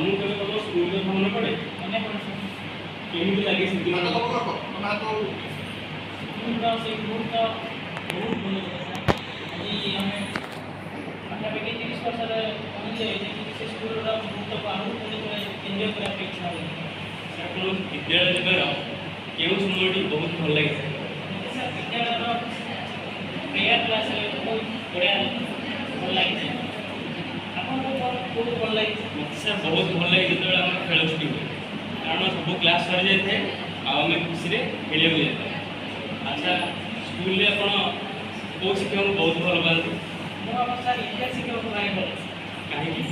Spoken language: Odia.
तमको केबे तुम स्कूल के भ्रमण पड़े मने पड़े केमिति लागे सेति स्कूल का से ग्रुप का बहुत भल लगे अभी हमें पाखापाखि 30 वर्ष पहुँचे से स्कूल ग्रुप को आहुरी एंजॉय करने इच्छा है ଆପଣ ବିଦ୍ୟାଳୟ ଯିବାର କେଉଁ ସମୟଟି ବହୁତ ଭଲ ଲାଗିଥାଏ? सर विद्यालय प्रेयर क्लास बहुत बढ़िया भल लगे आपको भल लगे ମୋତେ ସାର୍ ବହୁତ ଭଲ ଲାଗେ ଯେତେବେଳେ ଆମର ଖେଳ ଛୁଟି ହୁଏ କାରଣ ସବୁ କ୍ଲାସ୍ ସରିଯାଇଥାଏ ଆଉ ଆମେ ଖୁସିରେ ଖେଳିବାକୁ ଯାଇଥାଉ। ଆଚ୍ଛା ସ୍କୁଲରେ ଆପଣ କେଉଁ ଶିକ୍ଷକଙ୍କୁ ବହୁତ ଭଲ ପାଆନ୍ତି? ମୁଁ ଆମ ସାର୍ ଇତିହାସ ଶିକ୍ଷକ ଭାଇ ଭଲ କାହିଁକି?